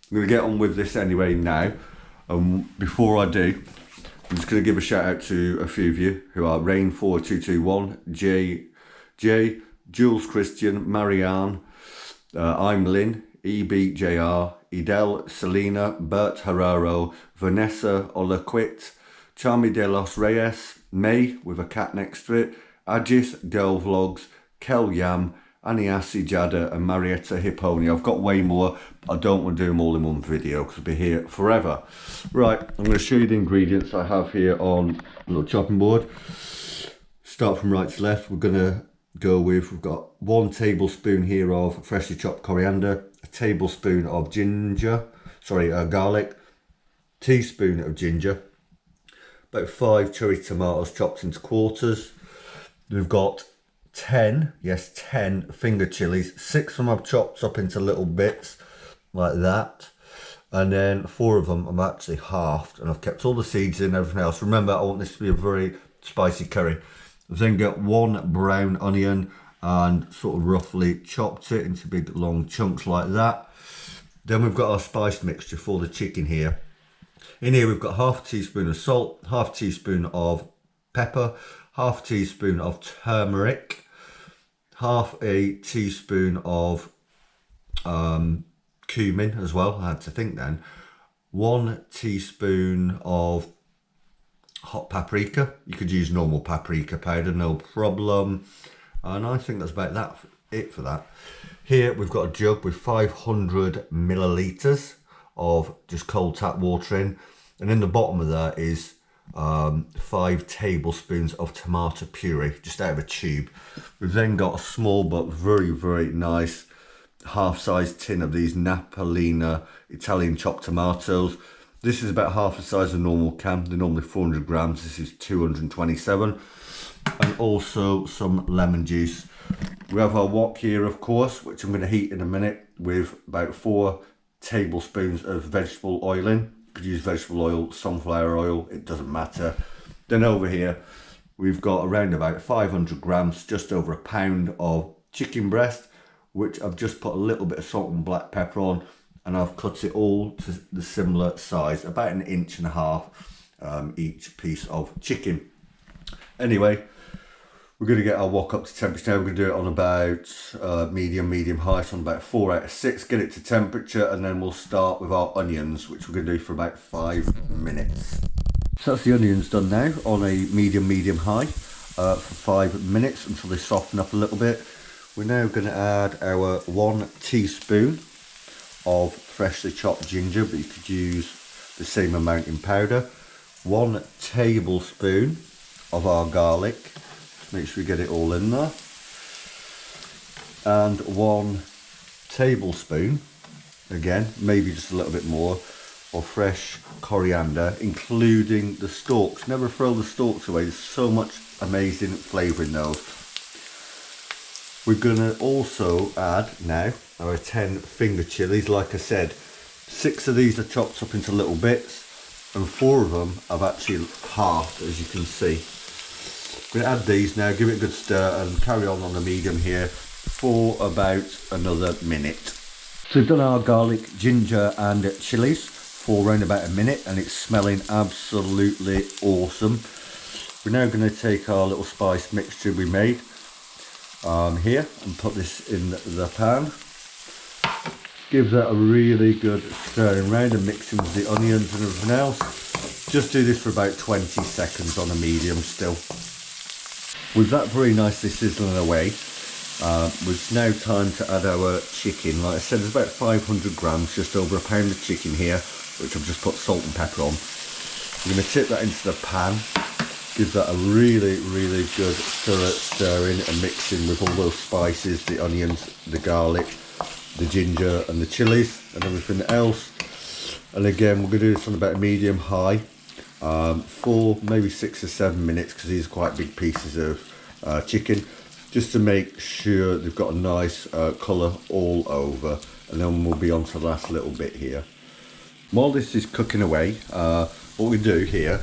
I'm going to get on with this anyway now. Before I do, I'm just going to give a shout out to a few of you who are Rain4221, J, Jules Christian, Marianne, I'm Lynn, EBJR, Edel, Selena, Bert Herrero, Vanessa Olaquit, Charmy de los Reyes, May with a cat next to it, Agis, Girl Vlogs, Kel Yam, Aniasi Jada and Marietta Hipponi. I've got way more, but I don't want to do them all in one video because I'll be here forever. Right, I'm going to show you the ingredients I have here on a little chopping board. Start from right to left. We're going to go with, we've got 1 tablespoon here of freshly chopped coriander, a tablespoon of garlic, teaspoon of ginger, about 5 cherry tomatoes chopped into quarters. We've got 10 finger chilies. 6 of them I've chopped up into little bits like that, and then 4 of them I'm actually halved, and I've kept all the seeds in, everything else. Remember, I want this to be a very spicy curry. I've then got 1 brown onion and sort of roughly chopped it into big long chunks like that. Then we've got our spice mixture for the chicken here. In here we've got half a teaspoon of salt, half a teaspoon of pepper, half a teaspoon of turmeric, half a teaspoon of cumin as well, I had to think then, 1 teaspoon of hot paprika. You could use normal paprika powder, no problem. And I think that's about it for that. Here we've got a jug with 500 millilitres of just cold tap water in. And in the bottom of that is 5 tablespoons of tomato puree, just out of a tube. We've then got a small but very, very nice half-sized tin of these Napolina Italian chopped tomatoes. This is about half the size of a normal can. They're normally 400 grams. This is 227. And also some lemon juice. We have our wok here, of course, which I'm going to heat in a minute with about 4 tablespoons of vegetable oil in. You could use vegetable oil, sunflower oil, it doesn't matter. Then over here, we've got around about 500 grams, just over a pound of chicken breast, which I've just put a little bit of salt and black pepper on, and I've cut it all to the similar size, about 1.5 inches each piece of chicken. Anyway, we're going to get our wok up to temperature now. We're going to do it on about medium high, so on about 4 out of 6, get it to temperature, and then we'll start with our onions, which we're going to do for about 5 minutes. So that's the onions done now on a medium high for 5 minutes until they soften up a little bit. We're now going to add our 1 teaspoon of freshly chopped ginger, but you could use the same amount in powder. 1 tablespoon of our garlic. Just make sure we get it all in there. And 1 tablespoon, again, maybe just a little bit more, of fresh coriander, including the stalks. Never throw the stalks away. There's so much amazing flavour in those. We're going to also add now our 10 finger chilies. Like I said, 6 of these are chopped up into little bits, and 4 of them I've actually halved, as you can see. We're going to add these now, give it a good stir, and carry on the medium here for about another minute. So we've done our garlic, ginger and chilies for around about a minute, and it's smelling absolutely awesome. We're now going to take our little spice mixture we made here and put this in the pan. Give that a really good stirring around and mixing with the onions and everything else. Just do this for about 20 seconds on a medium still. With that very nicely sizzling away, it's now time to add our chicken. Like I said, there's about 500 grams, just over a pound of chicken here, which I've just put salt and pepper on. I'm going to tip that into the pan, give that a really good stirring and mixing with all those spices, the onions, the garlic, the ginger and the chilies and everything else. And again, we're going to do this on about a medium high for maybe 6 or 7 minutes, because these are quite big pieces of chicken, just to make sure they've got a nice colour all over. And then we'll be on to the last little bit here. While this is cooking away, what we do here,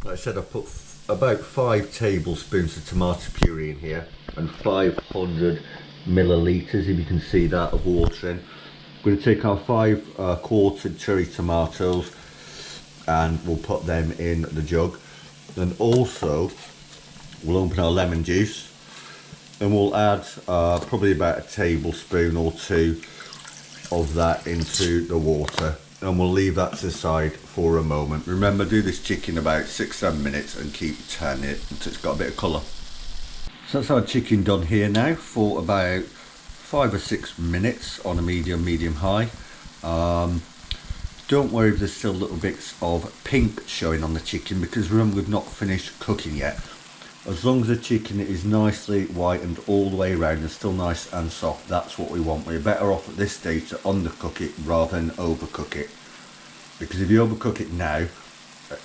like I said, I've put about 5 tablespoons of tomato puree in here and 500 millilitres, if you can see that, of water in. We're going to take our 5 quartered cherry tomatoes and we'll put them in the jug. Then also we'll open our lemon juice and we'll add probably about a tablespoon or 2 of that into the water, and we'll leave that to the side for a moment. Remember, do this chicken about 6-7 minutes and keep turning it until it's got a bit of colour. So that's our chicken done here now for about 5 or 6 minutes on a medium high. Don't worry if there's still little bits of pink showing on the chicken, because remember, we've not finished cooking yet. As long as the chicken is nicely whitened all the way around and still nice and soft, that's what we want. We're better off at this stage to undercook it rather than overcook it. Because if you overcook it now,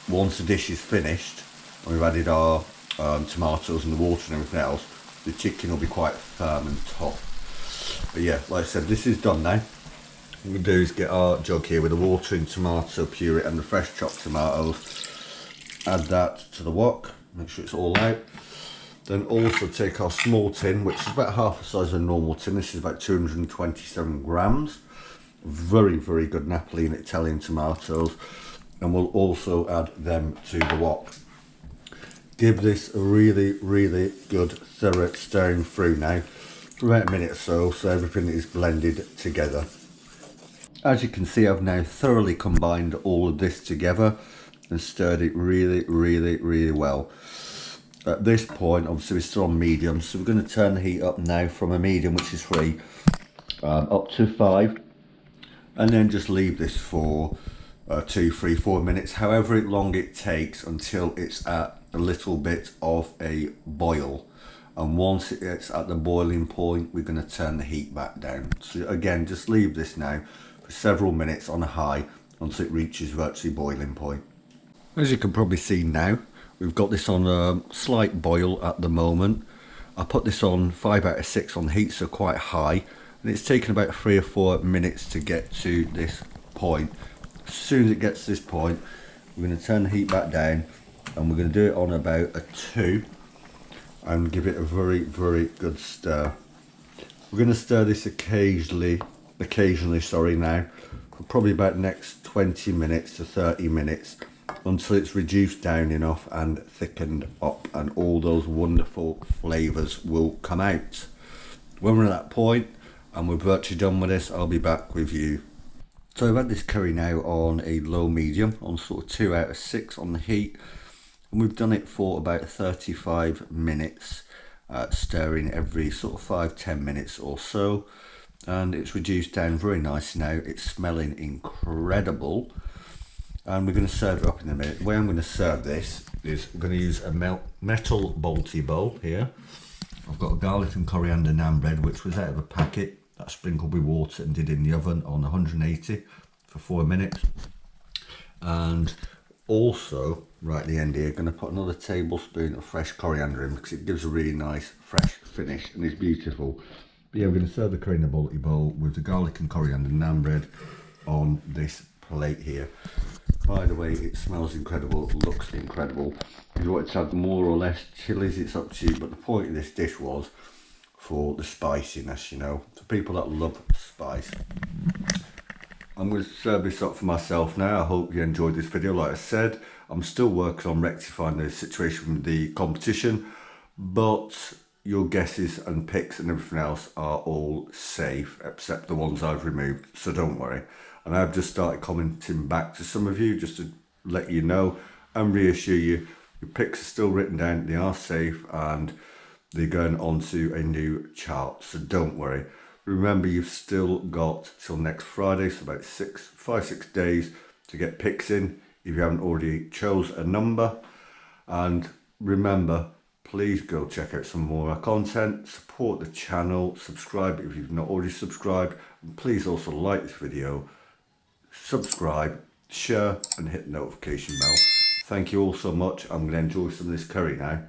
once the dish is finished, and we've added our tomatoes and the water and everything else, the chicken will be quite firm and tough. But yeah, like I said, this is done now. What we'll do is get our jug here with the water and tomato puree and the fresh chopped tomatoes. Add that to the wok, make sure it's all out. Then also take our small tin, which is about half the size of a normal tin. This is about 227 grams. Very, very good Napoli and Italian tomatoes. And we'll also add them to the wok. Give this a really, really good thorough stirring through now for about a minute or so, so everything is blended together. As you can see, I've now thoroughly combined all of this together and stirred it really, really, really well. At this point, obviously we're still on medium, so we're going to turn the heat up now from a medium, which is 3, up to 5, and then just leave this for 2, 3, 4 minutes, however long it takes until it's at a little bit of a boil. And once it's at the boiling point, we're going to turn the heat back down. So again, just leave this now for several minutes on a high until it reaches virtually boiling point. As you can probably see now, we've got this on a slight boil at the moment. I put this on 5 out of 6 on the heat, so quite high, and it's taken about 3 or 4 minutes to get to this point. As soon as it gets to this point, we're going to turn the heat back down, and we're going to do it on about a 2 and give it a very, very good stir. We're going to stir this occasionally now, for probably about the next 20 minutes to 30 minutes until it's reduced down enough and thickened up, and all those wonderful flavours will come out. When we're at that point and we're virtually done with this, I'll be back with you. So I've had this curry now on a low medium, on sort of 2 out of 6 on the heat, and we've done it for about 35 minutes, stirring every sort of 5-10 minutes or so, and it's reduced down very nice now. It's smelling incredible, and we're going to serve it up in a minute. The way I'm going to serve this is I'm going to use a metal balti bowl here. I've got a garlic and coriander naan bread, which was out of a packet, that sprinkled with water and did in the oven on 180 for 4 minutes. And also, right at the end here, going to put another tablespoon of fresh coriander in, because it gives a really nice fresh finish and it's beautiful. But yeah, we're going to serve the curry in a balti bowl with the garlic and coriander naan bread on this plate here. By the way, it smells incredible, it looks incredible. If you want to add more or less chilies, it's up to you, but the point of this dish was for the spiciness, you know, for people that love spice. I'm going to serve this up for myself now. I hope you enjoyed this video. Like I said, I'm still working on rectifying the situation with the competition, but your guesses and picks and everything else are all safe, except the ones I've removed, so don't worry. And I've just started commenting back to some of you just to let you know and reassure you, your picks are still written down, they are safe, and they're going onto a new chart, so don't worry. Remember, you've still got till next Friday, so about 5-6 days to get picks in if you haven't already chose a number. And remember, please go check out some more of our content, support the channel, subscribe if you've not already subscribed, and please also like this video, subscribe, share and hit the notification bell. Thank you all so much. I'm going to enjoy some of this curry now.